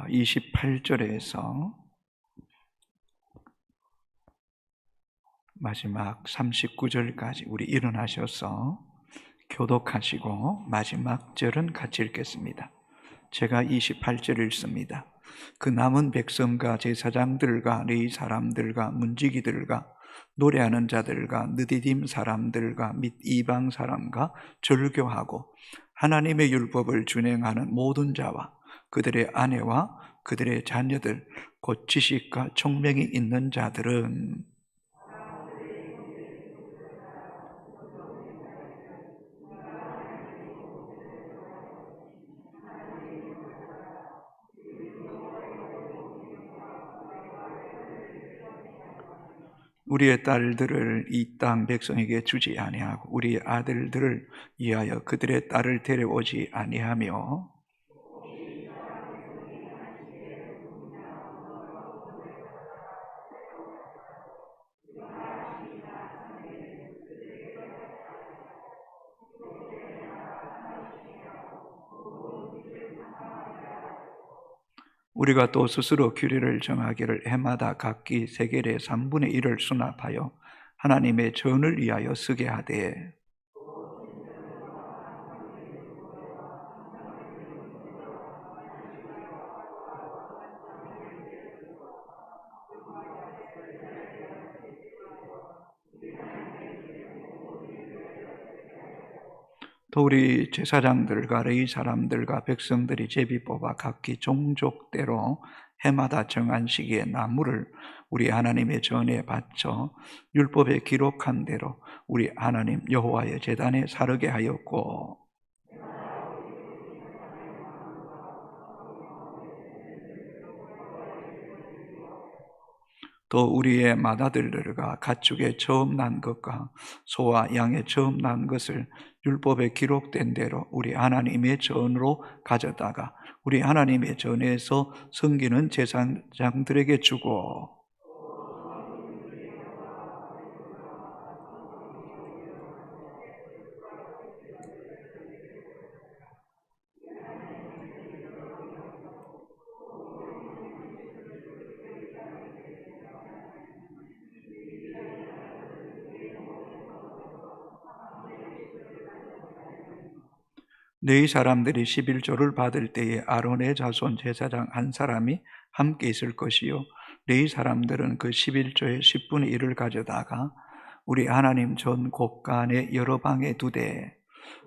28절에서 마지막 39절까지 우리 일어나셔서 교독하시고 마지막 절은 같이 읽겠습니다. 제가 28절 읽습니다. 그 남은 백성과 제사장들과 레위 사람들과 문지기들과 노래하는 자들과 느디딤 사람들과 및 이방 사람과 절교하고 하나님의 율법을 준행하는 모든 자와 그들의 아내와 그들의 자녀들 곧 지식과 총명이 있는 자들은 우리의 딸들을 이 땅 백성에게 주지 아니하고 우리의 아들들을 위하여 그들의 딸을 데려오지 아니하며 우리가 또 스스로 규례를 정하기를 해마다 각기 세겔의 3분의 1을 수납하여 하나님의 전을 위하여 쓰게 하되 또 우리 제사장들과 레위 사람들과 백성들이 제비 뽑아 각기 종족대로 해마다 정한 시기에 나무를 우리 하나님의 전에 바쳐 율법에 기록한 대로 우리 하나님 여호와의 제단에 사르게 하였고 또 우리의 맏아들들과 가축의 처음 난 것과 소와 양의 처음 난 것을 율법에 기록된 대로 우리 하나님의 전으로 가져다가 우리 하나님의 전에서 섬기는 제사장들에게 주고 너희 사람들이 11조를 받을 때에 아론의 자손 제사장 한 사람이 함께 있을 것이요 너희 사람들은 그 11조의 10분의 1을 가져다가 우리 하나님 전 곳간의 여러 방에 두되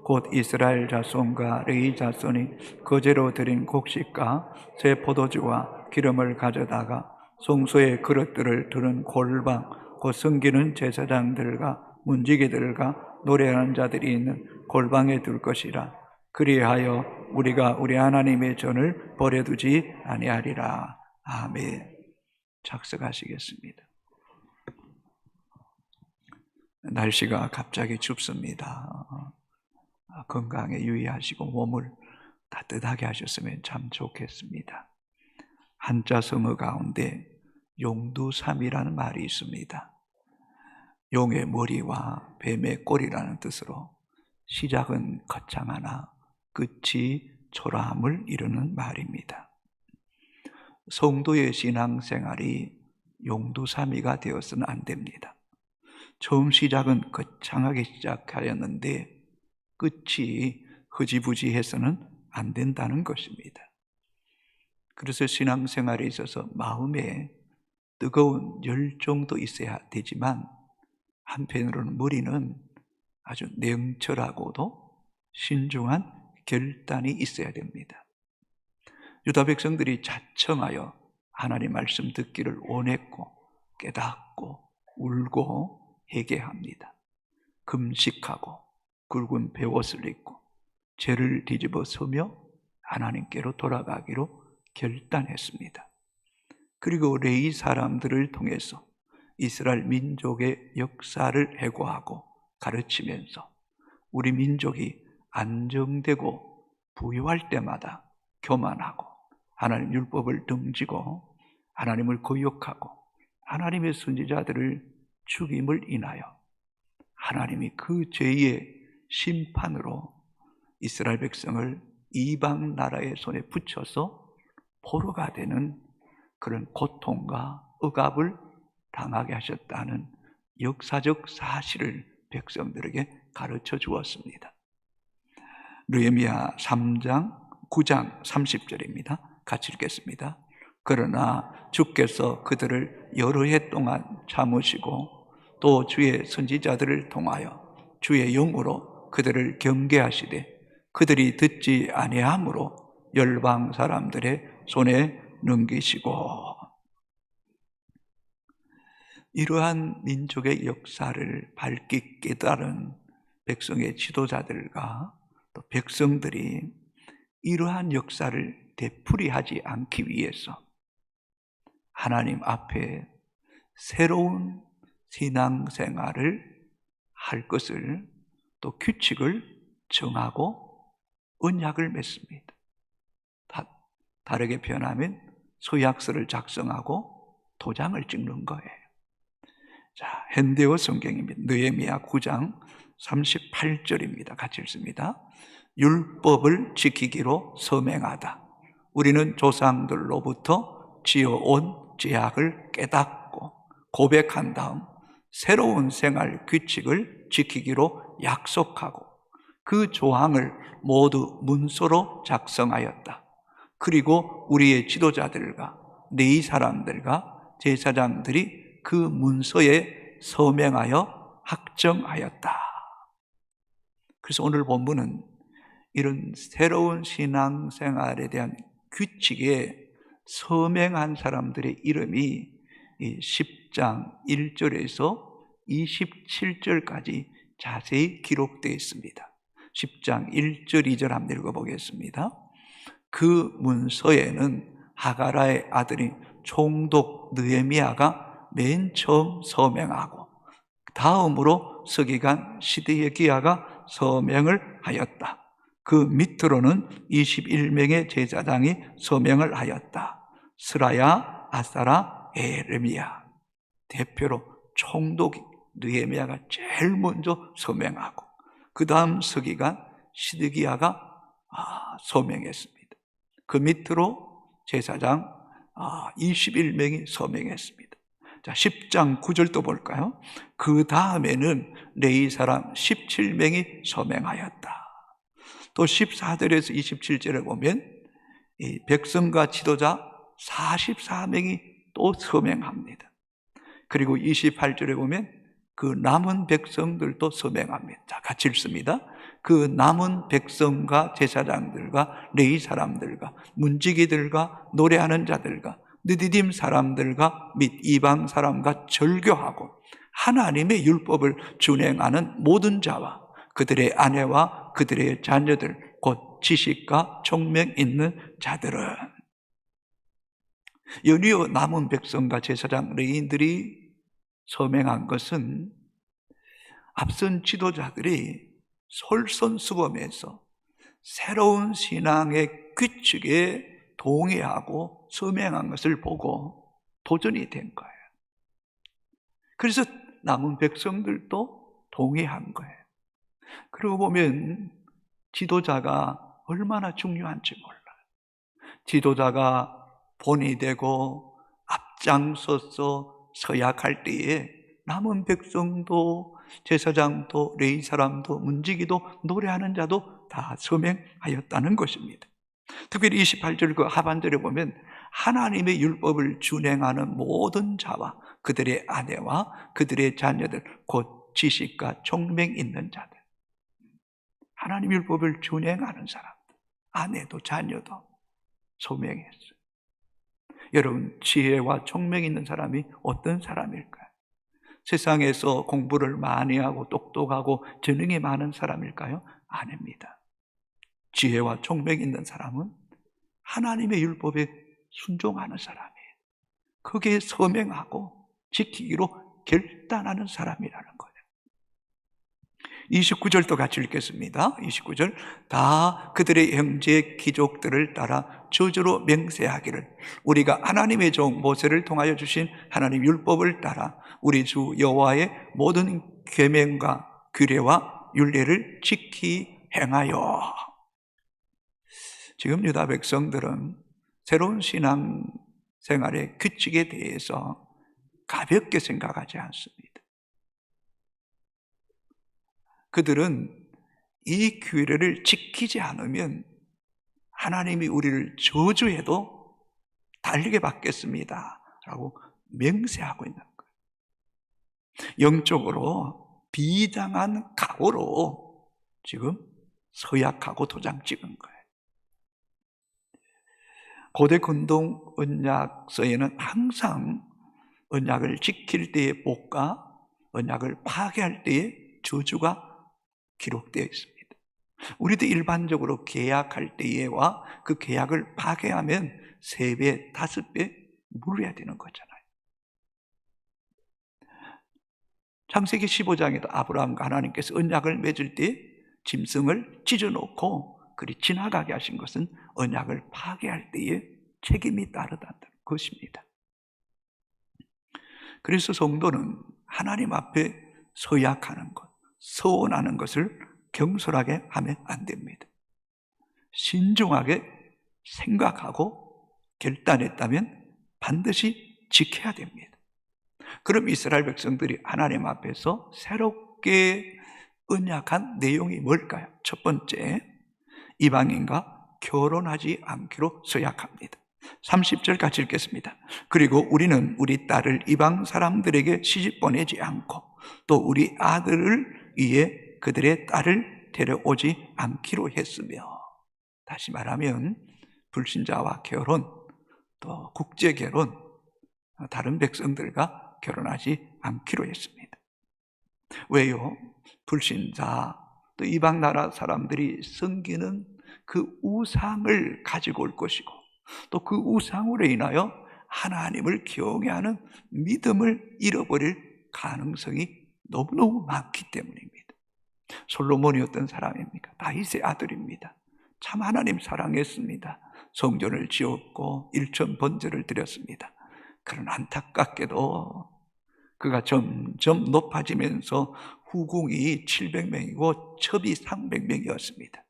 곧 이스라엘 자손과 레위 자손이 거제로 드린 곡식과 새 포도주와 기름을 가져다가 송소의 그릇들을 두는 골방 곧 섬기는 제사장들과 문지기들과 노래하는 자들이 있는 골방에 둘 것이라. 그리하여 우리가 우리 하나님의 전을 버려두지 아니하리라. 아멘. 작석하시겠습니다. 날씨가 갑자기 춥습니다. 건강에 유의하시고 몸을 따뜻하게 하셨으면 참 좋겠습니다. 한자 성어 가운데 용두삼이라는 말이 있습니다. 용의 머리와 뱀의 꼬리라는 뜻으로 시작은 거창하나 끝이 초라함을 이루는 말입니다. 성도의 신앙생활이 용두삼이가 되어서는 안 됩니다. 처음 시작은 거창하게 시작하였는데 끝이 흐지부지해서는 안 된다는 것입니다. 그래서 신앙생활에 있어서 마음에 뜨거운 열정도 있어야 되지만 한편으로는 머리는 아주 냉철하고도 신중한 결단이 있어야 됩니다. 유다 백성들이 자청하여 하나님 말씀 듣기를 원했고 깨닫고 울고 회개합니다. 금식하고 굵은 베옷을 입고 죄를 뒤집어 서며 하나님께로 돌아가기로 결단했습니다. 그리고 레위 사람들을 통해서 이스라엘 민족의 역사를 회고하고 가르치면서 우리 민족이 안정되고 부유할 때마다 교만하고 하나님 율법을 등지고 하나님을 거역하고 하나님의 선지자들을 죽임을 인하여 하나님이 그 죄의 심판으로 이스라엘 백성을 이방 나라의 손에 붙여서 포로가 되는 그런 고통과 억압을 당하게 하셨다는 역사적 사실을 백성들에게 가르쳐 주었습니다. 느헤미야 3장 9장 30절입니다. 같이 읽겠습니다. 그러나 주께서 그들을 여러 해 동안 참으시고 또 주의 선지자들을 통하여 주의 영으로 그들을 경계하시되 그들이 듣지 아니하므로 열방 사람들의 손에 넘기시고. 이러한 민족의 역사를 밝게 깨달은 백성의 지도자들과 또 백성들이 이러한 역사를 되풀이하지 않기 위해서 하나님 앞에 새로운 신앙생활을 할 것을 또 규칙을 정하고 언약을 맺습니다. 다르게 표현하면 서약서를 작성하고 도장을 찍는 거예요. 자, 현대어 성경입니다. 느헤미야 9장 38절입니다. 같이 읽습니다. 율법을 지키기로 서명하다. 우리는 조상들로부터 지어온 죄악을 깨닫고 고백한 다음 새로운 생활 규칙을 지키기로 약속하고 그 조항을 모두 문서로 작성하였다. 그리고 우리의 지도자들과 레위 사람들과 제사장들이 그 문서에 서명하여 확정하였다. 그래서 오늘 본문은 이런 새로운 신앙생활에 대한 규칙에 서명한 사람들의 이름이 10장 1절에서 27절까지 자세히 기록되어 있습니다. 10장 1절 2절 한번 읽어보겠습니다. 그 문서에는 하가라의 아들인 총독 느헤미야가 맨 처음 서명하고 다음으로 서기관 시드기야가 서명을 하였다. 그 밑으로는 21명의 제사장이 서명을 하였다. 스라야, 아사라, 에레미야. 대표로 총독 느헤미야가 제일 먼저 서명하고 그 다음 서기관 시드기야가 서명했습니다. 그 밑으로 제사장 21명이 서명했습니다. 자, 10장 9절도 볼까요? 그 다음에는 레위 사람 17명이 서명하였다. 또 14절에서 27절에 보면 이 백성과 지도자 44명이 또 서명합니다. 그리고 28절에 보면 그 남은 백성들도 서명합니다. 자, 같이 읽습니다. 그 남은 백성과 제사장들과 레위 사람들과 문지기들과 노래하는 자들과 느디딤 사람들과 및 이방 사람과 절교하고 하나님의 율법을 준행하는 모든 자와 그들의 아내와 그들의 자녀들 곧 지식과 총명 있는 자들은. 연이어 남은 백성과 제사장 레위인들이 서명한 것은 앞선 지도자들이 솔선수범해서 새로운 신앙의 규칙에 동의하고 서명한 것을 보고 도전이 된 거예요. 그래서 남은 백성들도 동의한 거예요. 그러고 보면 지도자가 얼마나 중요한지 몰라요. 지도자가 본이 되고 앞장서서 서약할 때에 남은 백성도 제사장도 레위 사람도 문지기도 노래하는 자도 다 서명하였다는 것입니다. 특별히 28절 그 하반절에 보면 하나님의 율법을 준행하는 모든 자와 그들의 아내와 그들의 자녀들 곧 지식과 총명 있는 자들. 하나님 율법을 준행하는 사람들, 아내도 자녀도 서명했어요. 여러분, 지혜와 총명 있는 사람이 어떤 사람일까요? 세상에서 공부를 많이 하고 똑똑하고 재능이 많은 사람일까요? 아닙니다. 지혜와 총명 있는 사람은 하나님의 율법에 순종하는 사람이에요. 거기에 서명하고 지키기로 결단하는 사람이라는 거예요. 29절도 같이 읽겠습니다. 29절 다 그들의 형제 귀족들을 따라 저주로 맹세하기를 우리가 하나님의 종 모세를 통하여 주신 하나님 율법을 따라 우리 주 여호와의 모든 계명과 규례와 율례를 지키 행하여. 지금 유다 백성들은 새로운 신앙 생활의 규칙에 대해서 가볍게 생각하지 않습니다. 그들은 이 규례를 지키지 않으면 하나님이 우리를 저주해도 달리게 받겠습니다 라고 맹세하고 있는 거예요. 영적으로 비장한 각오로 지금 서약하고 도장 찍은 거예요. 고대 근동 언약서에는 항상 언약을 지킬 때의 복과 언약을 파괴할 때의 저주가 기록되어 있습니다. 우리도 일반적으로 계약할 때에와 그 계약을 파괴하면 3배, 5배 물어야 되는 거잖아요. 창세기 15장에도 아브라함과 하나님께서 언약을 맺을 때 짐승을 찢어놓고 그리 지나가게 하신 것은 언약을 파괴할 때에 책임이 따르다는 것입니다. 그래서 성도는 하나님 앞에 서약하는 것, 서원하는 것을 경솔하게 하면 안 됩니다. 신중하게 생각하고 결단했다면 반드시 지켜야 됩니다. 그럼 이스라엘 백성들이 하나님 앞에서 새롭게 언약한 내용이 뭘까요? 첫 번째, 이방인과 결혼하지 않기로 서약합니다. 30절 같이 읽겠습니다. 그리고 우리는 우리 딸을 이방 사람들에게 시집 보내지 않고 또 우리 아들을 위해 그들의 딸을 데려오지 않기로 했으며, 다시 말하면 불신자와 결혼, 또 국제 결혼, 다른 백성들과 결혼하지 않기로 했습니다. 왜요? 불신자, 또 이방 나라 사람들이 섬기는 그 우상을 가지고 올 것이고 또 그 우상으로 인하여 하나님을 경외하는 믿음을 잃어버릴 가능성이 너무너무 많기 때문입니다. 솔로몬이 어떤 사람입니까? 다윗의 아들입니다. 참 하나님 사랑했습니다. 성전을 지었고 일천 번제를 드렸습니다. 그러나 안타깝게도 그가 점점 높아지면서 후궁이 700명이고 첩이 300명이었습니다.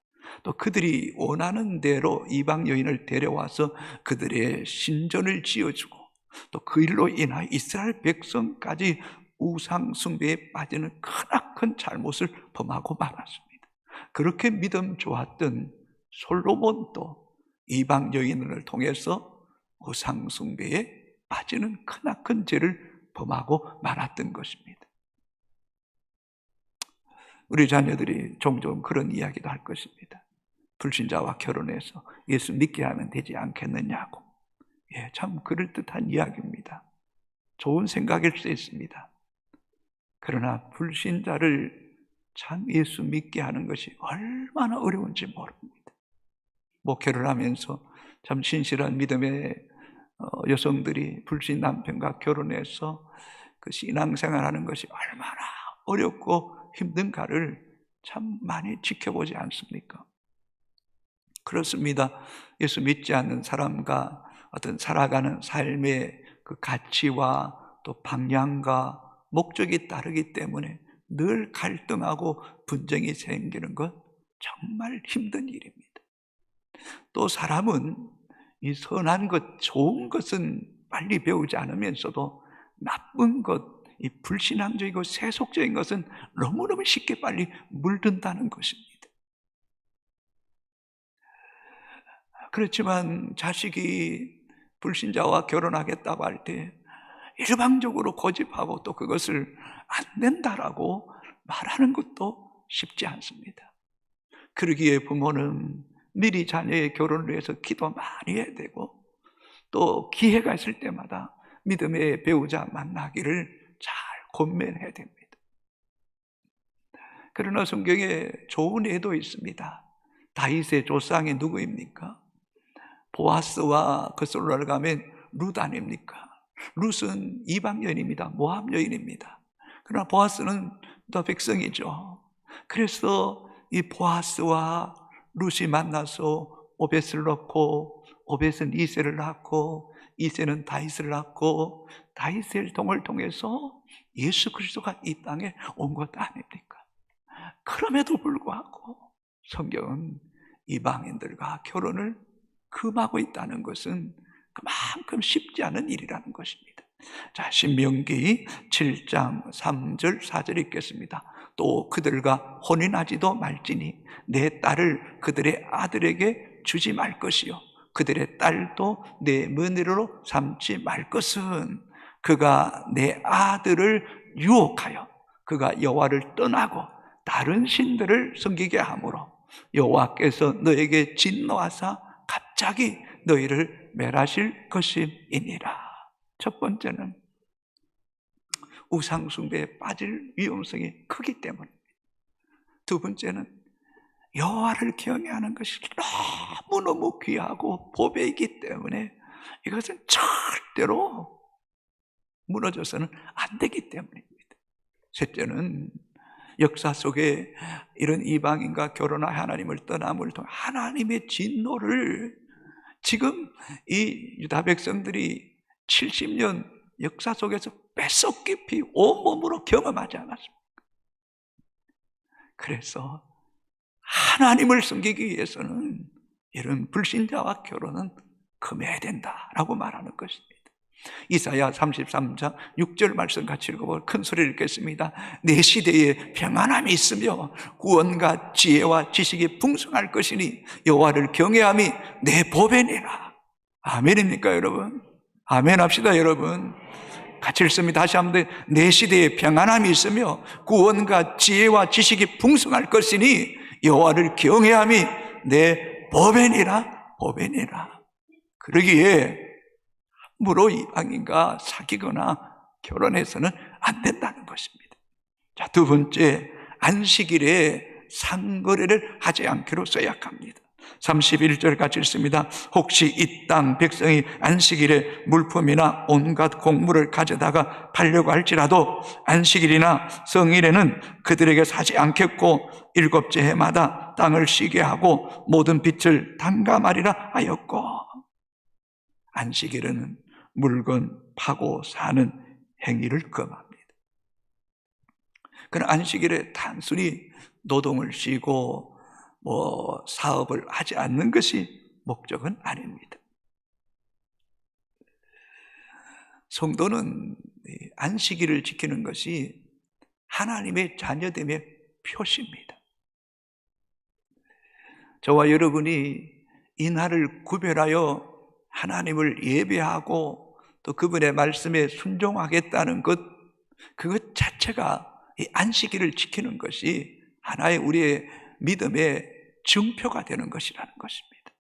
또 그들이 원하는 대로 이방 여인을 데려와서 그들의 신전을 지어주고 또 그 일로 인하여 이스라엘 백성까지 우상 숭배에 빠지는 크나큰 잘못을 범하고 말았습니다. 그렇게 믿음 좋았던 솔로몬도 이방 여인을 통해서 우상 숭배에 빠지는 크나큰 죄를 범하고 말았던 것입니다. 우리 자녀들이 종종 그런 이야기도 할 것입니다. 불신자와 결혼해서 예수 믿게 하면 되지 않겠느냐고. 예, 참 그럴듯한 이야기입니다. 좋은 생각일 수 있습니다. 그러나 불신자를 참 예수 믿게 하는 것이 얼마나 어려운지 모릅니다. 결혼하면서 참 신실한 믿음의 여성들이 불신 남편과 결혼해서 그 신앙생활하는 것이 얼마나 어렵고 힘든가를 참 많이 지켜보지 않습니까? 그렇습니다. 예수 믿지 않는 사람과 어떤 살아가는 삶의 그 가치와 또 방향과 목적이 다르기 때문에 늘 갈등하고 분쟁이 생기는 것 정말 힘든 일입니다. 또 사람은 이 선한 것, 좋은 것은 빨리 배우지 않으면서도 나쁜 것, 이 불신앙적이고 세속적인 것은 너무너무 쉽게 빨리 물든다는 것입니다. 그렇지만 자식이 불신자와 결혼하겠다고 할 때 일방적으로 고집하고 또 그것을 안 된다라고 말하는 것도 쉽지 않습니다. 그러기에 부모는 미리 자녀의 결혼을 위해서 기도 많이 해야 되고 또 기회가 있을 때마다 믿음의 배우자 만나기를 잘 권면해야 됩니다. 그러나 성경에 좋은 예도 있습니다. 다윗의 조상이 누구입니까? 보아스와 그솔로를 가면 룻 아닙니까? 룻은 이방 여인입니다. 모압 여인입니다. 그러나 보아스는 더 백성이죠. 그래서 이 보아스와 룻이 만나서 오벳을 낳고 오벳은 이새를 낳고 이새는 다윗을 낳고 다윗의 통을 통해서 예수 그리스도가 이 땅에 온 것 아닙니까? 그럼에도 불구하고 성경은 이방인들과 결혼을 금하고 있다는 것은 그만큼 쉽지 않은 일이라는 것입니다. 자, 신명기 7장 3절 4절 읽겠습니다. 또 그들과 혼인하지도 말지니 내 딸을 그들의 아들에게 주지 말 것이요 그들의 딸도 내 며느리로 삼지 말 것은 그가 내 아들을 유혹하여 그가 여호와를 떠나고 다른 신들을 섬기게 하므로 여호와께서 너에게 진노하사 갑자기 너희를 멸하실 것임이니라. 첫 번째는 우상숭배에 빠질 위험성이 크기 때문입니다. 두 번째는 여호와를 경외하는 것이 너무너무 귀하고 보배이기 때문에 이것은 절대로 무너져서는 안 되기 때문입니다. 셋째는 역사 속에 이런 이방인과 결혼하여 하나님을 떠남을 통해 하나님의 진노를 지금 이 유다 백성들이 70년 역사 속에서 뼛속 깊이 온몸으로 경험하지 않았습니까? 그래서 하나님을 섬기기 위해서는 이런 불신자와 결혼은 금해야 된다라고 말하는 것입니다. 이사야 33장 6절 말씀 같이 읽어보고 큰 소리를 읽겠습니다. 내 시대에 평안함이 있으며 구원과 지혜와 지식이 풍성할 것이니 여호와를 경외함이 내 보배니라. 아멘입니까 여러분? 아멘 합시다 여러분. 같이 읽습니다. 다시 한번 내 시대에 평안함이 있으며 구원과 지혜와 지식이 풍성할 것이니 여호와를 경외함이 내 보배니라. 보배니라. 그러기에 함부로 이방인과 사귀거나 결혼해서는 안 된다는 것입니다. 자, 두 번째, 안식일에 상거래를 하지 않기로 써약합니다. 31절 같이 읽습니다. 혹시 이 땅 백성이 안식일에 물품이나 온갖 곡물을 가져다가 팔려고 할지라도 안식일이나 성일에는 그들에게 사지 않겠고 일곱째 해마다 땅을 쉬게 하고 모든 빛을 담감하리라 하였고, 안식일에는 물건 파고 사는 행위를 금합니다. 그러나 안식일에 단순히 노동을 쉬고 사업을 하지 않는 것이 목적은 아닙니다. 성도는 안식일을 지키는 것이 하나님의 자녀됨의 표시입니다. 저와 여러분이 이 날을 구별하여 하나님을 예배하고 또 그분의 말씀에 순종하겠다는 것, 그것 자체가 이 안식일을 지키는 것이 하나의 우리의 믿음의 증표가 되는 것이라는 것입니다.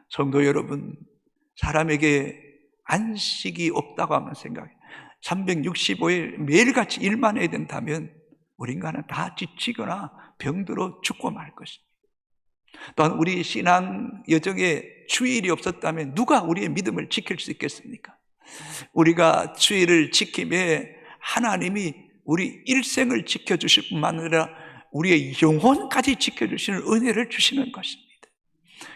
성도 여러분, 사람에게 안식이 없다고 하면 생각해요. 365일 매일같이 일만 해야 된다면 우리 인간은 다 지치거나 병들어 죽고 말 것입니다. 또한 우리 신앙 여정에 주일이 없었다면 누가 우리의 믿음을 지킬 수 있겠습니까? 우리가 주일을 지킴에 하나님이 우리 일생을 지켜주실 뿐만 아니라 우리의 영혼까지 지켜주시는 은혜를 주시는 것입니다.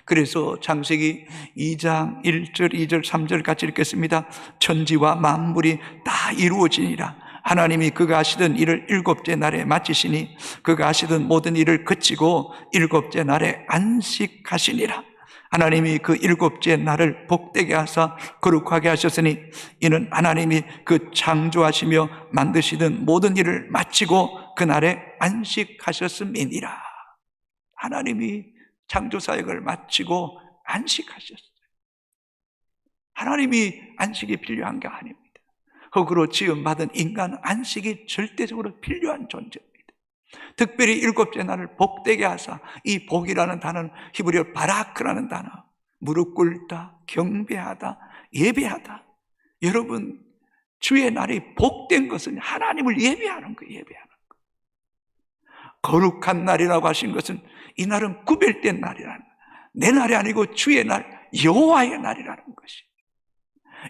그래서 창세기 2장 1절, 2절, 3절 같이 읽겠습니다. 천지와 만물이 다 이루어지니라. 하나님이 그가 하시던 일을 일곱째 날에 마치시니 그가 하시던 모든 일을 그치고 일곱째 날에 안식하시니라. 하나님이 그 일곱째 날을 복되게 하사 거룩하게 하셨으니 이는 하나님이 그 창조하시며 만드시던 모든 일을 마치고 그 날에 안식하셨음이니라. 하나님이 창조사역을 마치고 안식하셨어요. 하나님이 안식이 필요한 게 아닙니다. 흙으로 지음받은 인간은 안식이 절대적으로 필요한 존재입니다. 특별히 일곱째 날을 복되게 하사, 이 복이라는 단어는 히브리어 바라크라는 단어, 무릎 꿇다, 경배하다, 예배하다. 여러분, 주의 날이 복된 것은 하나님을 예배하는 거예요. 예배하는 거. 거룩한 날이라고 하신 것은 이 날은 구별된 날이라는 거예요. 내 날이 아니고 주의 날, 여호와의 날이라는 것이.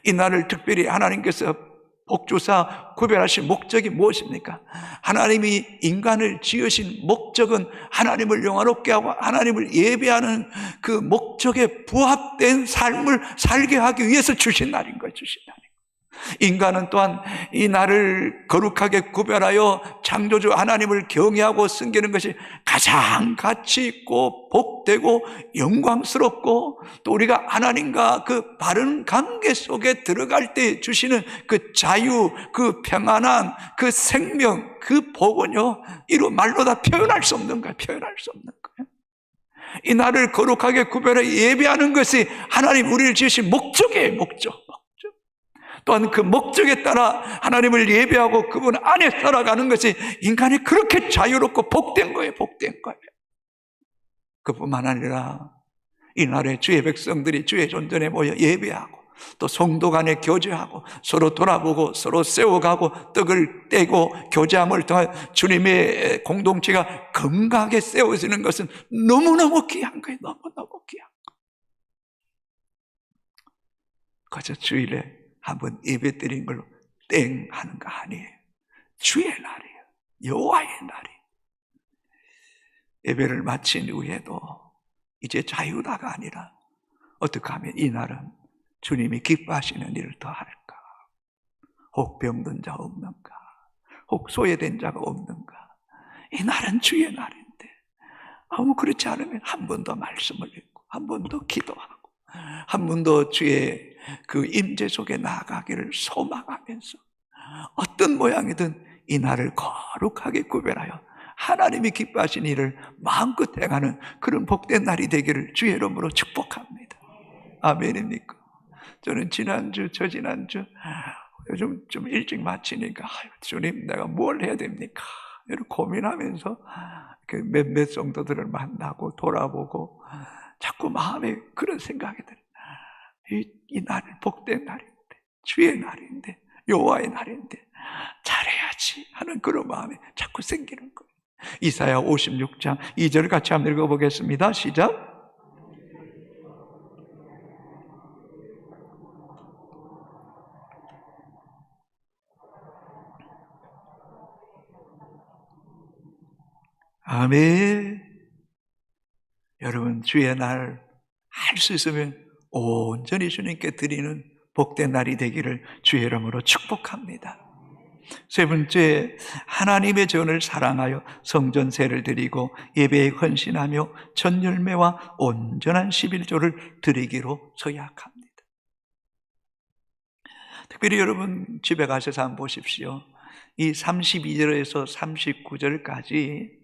이 날을 특별히 하나님께서 복주사 구별하신 목적이 무엇입니까? 하나님이 인간을 지으신 목적은 하나님을 영화롭게 하고 하나님을 예배하는 그 목적에 부합된 삶을 살게 하기 위해서 주신 날인 거예요. 주신 날인 거예요. 인간은 또한 이 날을 거룩하게 구별하여 창조주 하나님을 경외하고 섬기는 것이 가장 가치 있고 복되고 영광스럽고, 또 우리가 하나님과 그 바른 관계 속에 들어갈 때 주시는 그 자유, 그 평안한 그 생명, 그 복은요, 이루 말로 다 표현할 수 없는 거예요. 표현할 수 없는 거예요. 이 날을 거룩하게 구별해 예배하는 것이 하나님 우리를 지으신 목적이에요. 목적. 또한 그 목적에 따라 하나님을 예배하고 그분 안에 살아가는 것이 인간이 그렇게 자유롭고 복된 거예요. 복된 거예요. 그뿐만 아니라 이날에 주의 백성들이 주의 존전에 모여 예배하고, 또 성도 간에 교제하고, 서로 돌아보고 서로 세워가고 떡을 떼고 교제함을 통해 주님의 공동체가 건강하게 세워지는 것은 너무너무 귀한 거예요. 너무너무 귀한 거예요. 그저 주일에 한번 예배 드린 걸로 땡 하는 거 아니에요. 주의 날이에요. 여호와의 날이에요. 예배를 마친 후에도 이제 자유다가 아니라 어떻게 하면 이 날은 주님이 기뻐하시는 일을 더 할까? 혹 병든 자 없는가? 혹 소외된 자가 없는가? 이 날은 주의 날인데, 아무 그렇지 않으면 한 번 더 말씀을 읽고, 한 번 더 기도하고, 한 번 더 주의 그 임재 속에 나아가기를 소망하면서 어떤 모양이든 이 날을 거룩하게 구별하여 하나님이 기뻐하신 일을 마음껏 행하는 그런 복된 날이 되기를 주의 이름으로 축복합니다. 아멘입니까? 저는 지난주, 저지난주 요즘 좀 일찍 마치니까 주님 내가 뭘 해야 됩니까? 이렇게 고민하면서 몇몇 성도들을 만나고 돌아보고 자꾸 마음에 그런 생각이 들어요. 이 날은 복된 날인데, 주의 날인데, 여호와의 날인데 잘해야지 하는 그런 마음이 자꾸 생기는 거예요. 이사야 56장 2절 같이 한번 읽어보겠습니다. 시작. 아멘. 여러분, 주의 날 할 수 있으면 온전히 주님께 드리는 복된 날이 되기를 주의 이름으로 축복합니다. 세 번째, 하나님의 전을 사랑하여 성전세를 드리고 예배에 헌신하며 전열매와 온전한 11조를 드리기로 서약합니다. 특별히 여러분 집에 가셔서 한번 보십시오. 이 32절에서 39절까지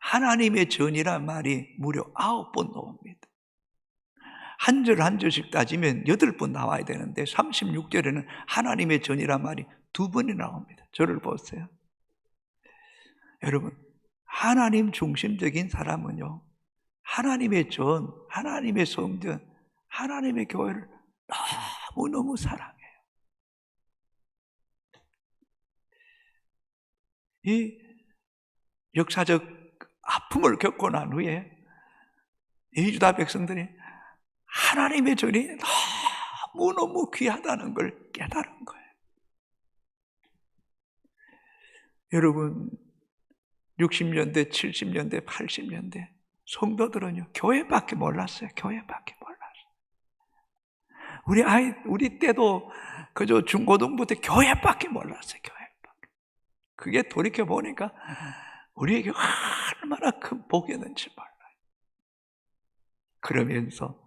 하나님의 전이란 말이 무려 9번 나옵니다. 한 절 한 절씩 따지면 8번 나와야 되는데 36절에는 하나님의 전이란 말이 2번이 나옵니다. 저를 보세요. 여러분, 하나님 중심적인 사람은요, 하나님의 전, 하나님의 성전, 하나님의 교회를 너무너무 사랑해요. 이 역사적 아픔을 겪고 난 후에 이 유다 백성들이 하나님의 전이 너무너무 귀하다는 걸 깨달은 거예요. 여러분, 60년대, 70년대, 80년대 성도들은요, 교회밖에 몰랐어요. 교회밖에 몰랐어요. 우리 때도 그저 중고등부 때 교회밖에 몰랐어요. 교회밖에. 그게 돌이켜 보니까 우리에게 얼마나 큰 복이었는지 몰라요. 그러면서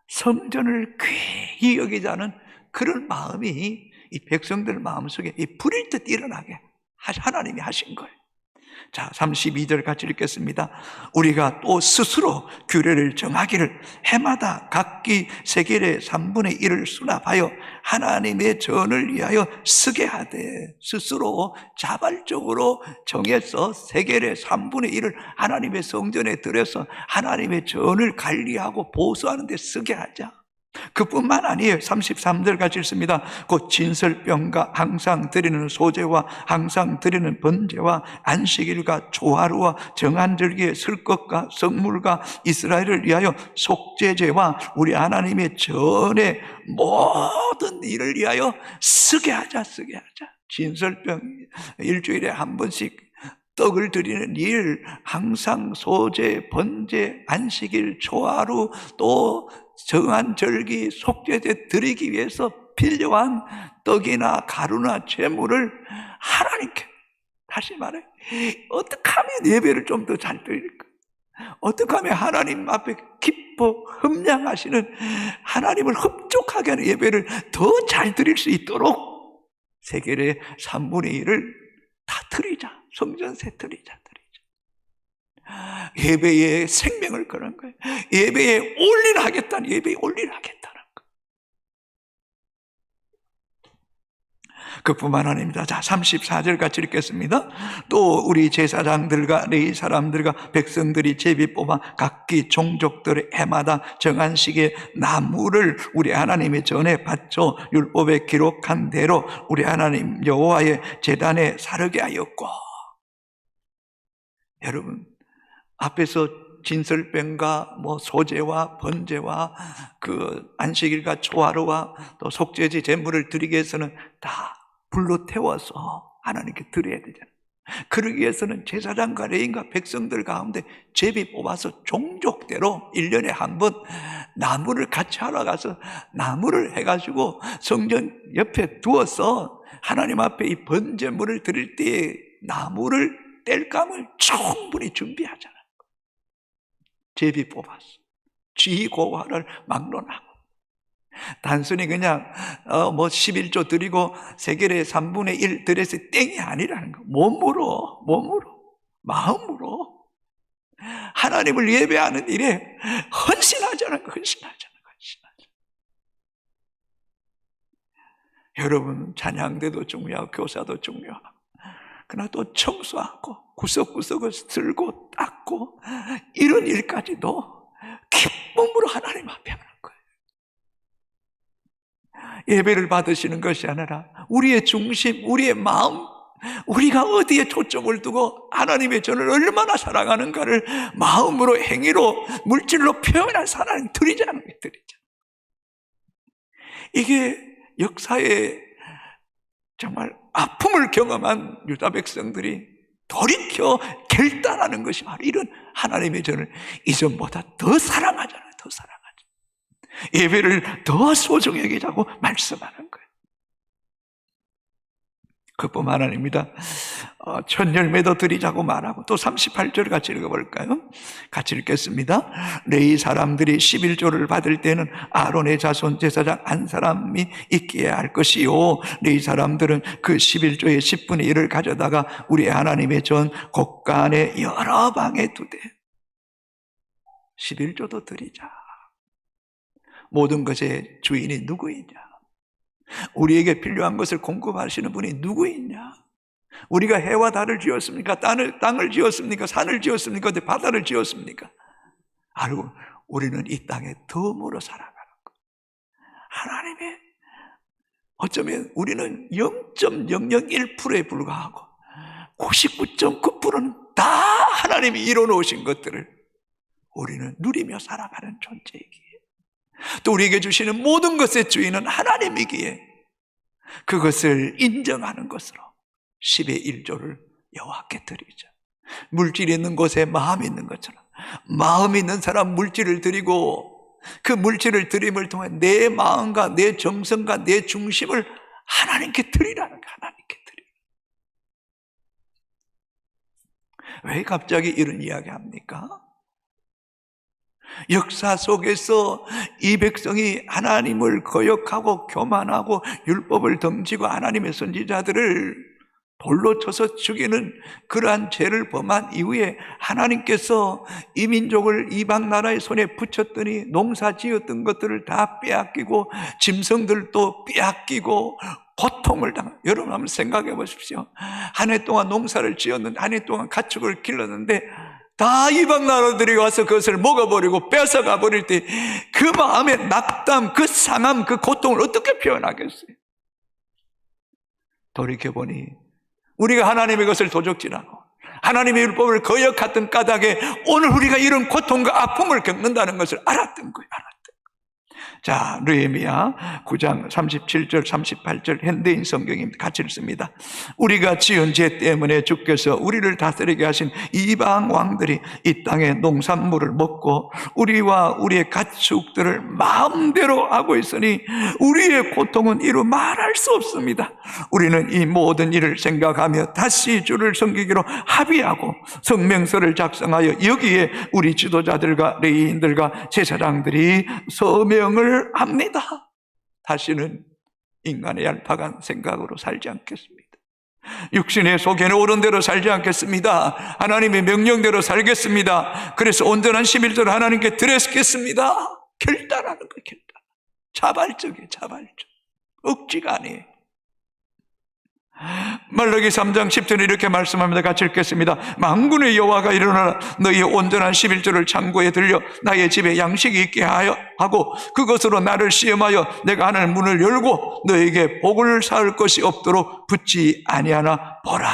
성전을 귀히 여기자는 그런 마음이 이 백성들 마음속에 이 불일 듯 일어나게 하나님이 하신 거예요. 자, 32절 같이 읽겠습니다. 우리가 또 스스로 규례를 정하기를 해마다 각기 세겔의 3분의 1을 수납하여 하나님의 전을 위하여 쓰게 하되, 스스로 자발적으로 정해서 세겔의 3분의 1을 하나님의 성전에 들여서 하나님의 전을 관리하고 보수하는 데 쓰게 하자. 그뿐만 아니에요. 33절 같이 읽습니다. 곧 진설병과 항상 드리는 소제와 항상 드리는 번제와 안식일과 조하루와 정한절기의 슬것과 성물과 이스라엘을 위하여 속죄제와 우리 하나님의 전의 모든 일을 위하여 쓰게 하자. 쓰게 하자. 진설병 일주일에 한 번씩 떡을 드리는 일, 항상 소제, 번제, 안식일, 조하루, 또 정한 절기, 속죄제 드리기 위해서 필요한 떡이나 가루나 재물을 하나님께, 다시 말해, 어떻게 하면 예배를 좀 더 잘 드릴까? 어떻게 하면 하나님 앞에 기뻐 흠량하시는, 하나님을 흡족하게 하는 예배를 더 잘 드릴 수 있도록 세겔의 3분의 1을 다 드리자. 성전세 드리자. 예배에 생명을 거는 거예요. 예배에 올인하겠다는, 예배에 올인하겠다는 거. 그뿐만 아닙니다. 자, 34절 같이 읽겠습니다. 또 우리 제사장들과 레위 사람들과 백성들이 제비 뽑아 각기 종족들의 해마다 정한 시기에 나무를 우리 하나님의 전에 바쳐 율법에 기록한 대로 우리 하나님 여호와의 제단에 사르게 하였고. 여러분, 앞에서 진설병과 소제와 번제와 그 안식일과 초하루와 또 속죄제 제물을 드리기 위해서는 다 불로 태워서 하나님께 드려야 되잖아요. 그러기 위해서는 제사장과 레위인과 백성들 가운데 제비 뽑아서 종족대로 1년에 한 번 나무를 같이 하러 가서 나무를 해가지고 성전 옆에 두어서 하나님 앞에 이 번제물을 드릴 때에 나무를 뗄 감을 충분히 준비하잖아요. 제비 뽑았어. 지고화를 막론하고. 단순히 그냥 11조 드리고 세겔의 3분의 1 드려서 땡이 아니라는 거. 몸으로 마음으로 하나님을 예배하는 일에 헌신하자는 거. 헌신하자는. 여러분, 찬양대도 중요하고 교사도 중요하고, 그러나 또 청소하고 구석구석을 쓸고 닦고 이런 일까지도 기쁨으로 하나님 앞에 하는 거예요. 예배를 받으시는 것이 아니라 우리의 중심, 우리의 마음, 우리가 어디에 초점을 두고 하나님의 전을 얼마나 사랑하는가를 마음으로, 행위로, 물질로 표현한 사랑을 드리자는 게 드리자. 이게 역사에 정말 아픔을 경험한 유다 백성들이 돌이켜 결단하는 것이 바로 이런 하나님의 전을 이전보다 더 사랑하잖아요. 더 사랑하죠. 예배를 더 소중히 여기자고 말씀하는 거예요. 그뿐만 아닙니다. 첫 열매도 드리자고 말하고, 또 38절 같이 읽어볼까요? 같이 읽겠습니다. 레위 사람들이 11조를 받을 때는 아론의 자손 제사장 한 사람이 있기에 할 것이요, 레위 사람들은 그 11조의 10분의 1을 가져다가 우리 하나님의 전 곳간에 여러 방에 두되. 11조도 드리자. 모든 것의 주인이 누구이냐? 우리에게 필요한 것을 공급하시는 분이 누구이냐? 우리가 해와 달을 지었습니까? 땅을 지었습니까? 산을 지었습니까? 바다를 지었습니까? 알고 우리는 이 땅에 덤으로 살아가는 것. 하나님의, 어쩌면 우리는 0.001%에 불과하고 99.9%는 다 하나님이 이뤄놓으신 것들을 우리는 누리며 살아가는 존재이기에, 또 우리에게 주시는 모든 것의 주인은 하나님이기에 그것을 인정하는 것으로 10의 1조를 여호와께 드리자. 물질이 있는 곳에 마음이 있는 것처럼 마음이 있는 사람 물질을 드리고, 그 물질을 드림을 통해 내 마음과 내 정성과 내 중심을 하나님께 드리라는 거예요. 하나님께 드리라. 왜 갑자기 이런 이야기 합니까? 역사 속에서 이 백성이 하나님을 거역하고 교만하고 율법을 덩치고 하나님의 선지자들을 돌로 쳐서 죽이는 그러한 죄를 범한 이후에 하나님께서 이 민족을 이방 나라의 손에 붙였더니 농사 지었던 것들을 다 빼앗기고 짐승들도 빼앗기고 고통을 당한. 여러분 한번 생각해 보십시오. 한 해 동안 농사를 지었는데, 한 해 동안 가축을 길렀는데 다 이방 나라들이 와서 그것을 먹어버리고 뺏어가 버릴 때 그 마음의 낙담, 그 상함, 그 고통을 어떻게 표현하겠어요? 돌이켜보니 우리가 하나님의 것을 도적질하고 하나님의 율법을 거역했던 까닭에 오늘 우리가 이런 고통과 아픔을 겪는다는 것을 알았던 거예요. 자, 느헤미야 9장 37절 38절 현대인 성경입니다. 같이 읽습니다. 우리가 지은 죄 때문에 주께서 우리를 다스리게 하신 이방 왕들이 이 땅의 농산물을 먹고 우리와 우리의 가축들을 마음대로 하고 있으니 우리의 고통은 이루 말할 수 없습니다. 우리는 이 모든 일을 생각하며 다시 주를 섬기기로 합의하고 성명서를 작성하여 여기에 우리 지도자들과 레위인들과 제사장들이 서명을 합니다. 다시는 인간의 얄팍한 생각으로 살지 않겠습니다. 육신의 속에는 옳은 대로 살지 않겠습니다. 하나님의 명령대로 살겠습니다. 그래서 온전한 11조를 하나님께 드리겠습니다. 결단하는 거예요. 결단. 자발적이에요. 자발적. 억지가 아니에요. 말라기 3장 10절에 이렇게 말씀합니다. 같이 읽겠습니다. 만군의 여호와가 일어나라. 너희의 온전한 11조를 창고에 들려 나의 집에 양식이 있게 하고 그것으로 나를 시험하여 내가 하늘 문을 열고 너에게 복을 쌓을 것이 없도록 붙지 아니하나 보라.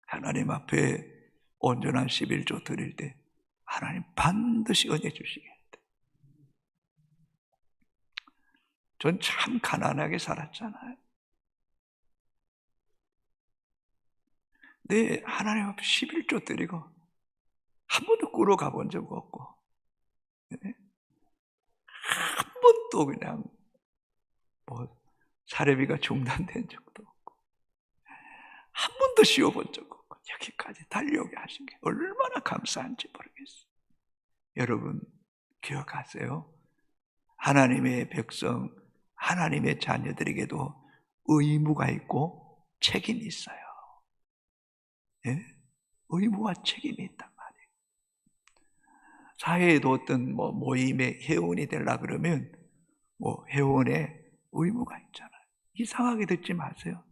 하나님 앞에 온전한 11조 드릴 때 하나님 반드시 은혜 주시겠다. 전 참 가난하게 살았잖아요. 네, 하나님 앞에 11조 드리고 한 번도 꾸러 가본 적 없고, 네? 한 번도 그냥 사례비가 중단된 적도 없고, 한 번도 쉬어본 적 없고, 여기까지 달려오게 하신 게 얼마나 감사한지 모르겠어요. 여러분 기억하세요. 하나님의 백성, 하나님의 자녀들에게도 의무가 있고 책임이 있어요. 예? 의무와 책임이 있단 말이에요. 사회에도 어떤 모임의 회원이 되려고 그러면 회원의 의무가 있잖아요. 이상하게 듣지 마세요.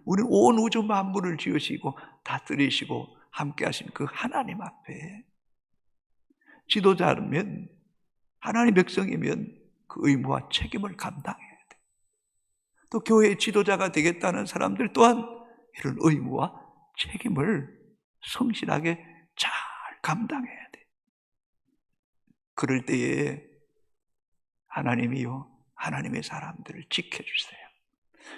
우리는 온 우주 만물을 지으시고 다스리시고 함께 하신 그 하나님 앞에 지도자라면, 하나님 백성이면 그 의무와 책임을 감당해야 돼요. 또 교회의 지도자가 되겠다는 사람들 또한 이런 의무와 책임을 성실하게 잘 감당해야 돼요. 그럴 때에 하나님이요, 하나님의 사람들을 지켜주세요.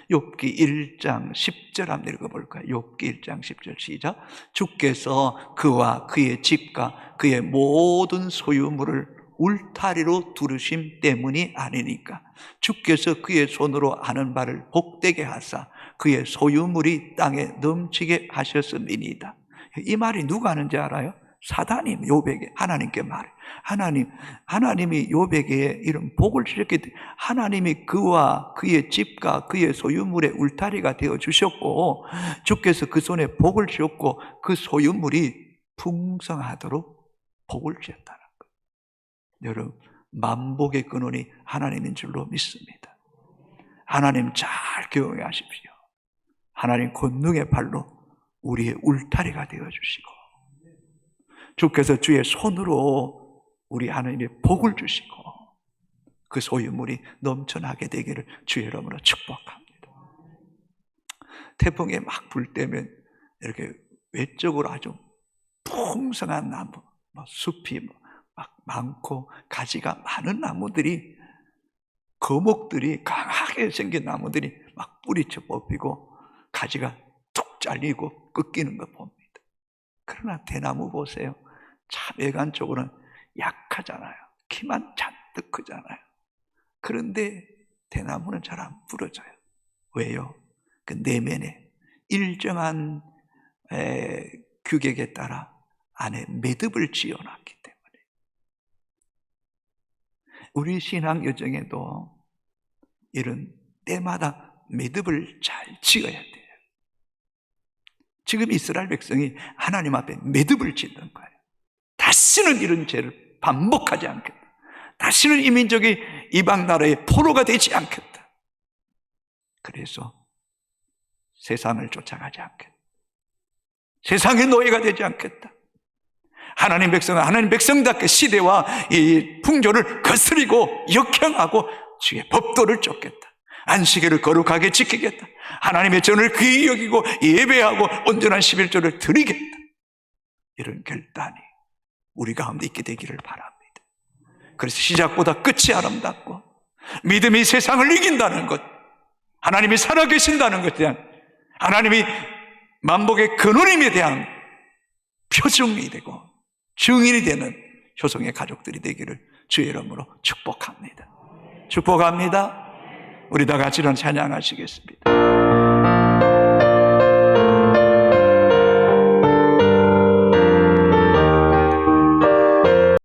욥기 1장 10절 한번 읽어볼까요? 욥기 1장 10절 시작. 주께서 그와 그의 집과 그의 모든 소유물을 울타리로 두르심 때문이 아니니까 주께서 그의 손으로 하는 바를 복되게 하사 그의 소유물이 땅에 넘치게 하셨음이니이다. 이 말이 누가 하는지 알아요? 사단이 욥에게, 하나님께 말해. 하나님이 욥에게 이런 복을 주셨기 때문에 하나님이 그와 그의 집과 그의 소유물의 울타리가 되어 주셨고 주께서 그 손에 복을 주셨고 그 소유물이 풍성하도록 복을 주셨다는 거예요. 여러분, 만복의 근원이 하나님인 줄로 믿습니다. 하나님 잘 경외하십시오. 하나님 권능의 발로 우리의 울타리가 되어주시고 주께서 주의 손으로 우리 하나님의 복을 주시고 그 소유물이 넘쳐나게 되기를 주의 이름으로 축복합니다. 태풍이 막 불 때면 이렇게 외적으로 아주 풍성한 나무, 숲이 막 많고 가지가 많은 나무들이, 거목들이 강하게 생긴 나무들이 막 뿌리쳐 뽑히고 가지가 툭 잘리고 꺾이는 거 봅니다. 그러나 대나무 보세요. 참 외관적으로는 약하잖아요. 키만 잔뜩 크잖아요. 그런데 대나무는 잘 안 부러져요. 왜요? 그 내면에 일정한 규격에 따라 안에 매듭을 지어놨기 때문에. 우리 신앙 여정에도 이런 때마다 매듭을 잘 지어야 돼요. 지금 이스라엘 백성이 하나님 앞에 매듭을 짓는 거예요. 다시는 이런 죄를 반복하지 않겠다. 다시는 이 민족이 이방 나라의 포로가 되지 않겠다. 그래서 세상을 쫓아가지 않겠다. 세상의 노예가 되지 않겠다. 하나님 백성은 하나님 백성답게 시대와 이 풍조를 거스리고 역행하고 주의 법도를 쫓겠다. 안식일을 거룩하게 지키겠다. 하나님의 전을 귀히 여기고 예배하고 온전한 11조를 드리겠다. 이런 결단이 우리 가운데 있게 되기를 바랍니다. 그래서 시작보다 끝이 아름답고 믿음이 세상을 이긴다는 것, 하나님이 살아계신다는 것에 대한, 하나님이 만복의 근원임에 대한 표징이 되고 증인이 되는 효성의 가족들이 되기를 주의 이름으로 축복합니다. 축복합니다. 우리 다 같이 이런 찬양하시겠습니다.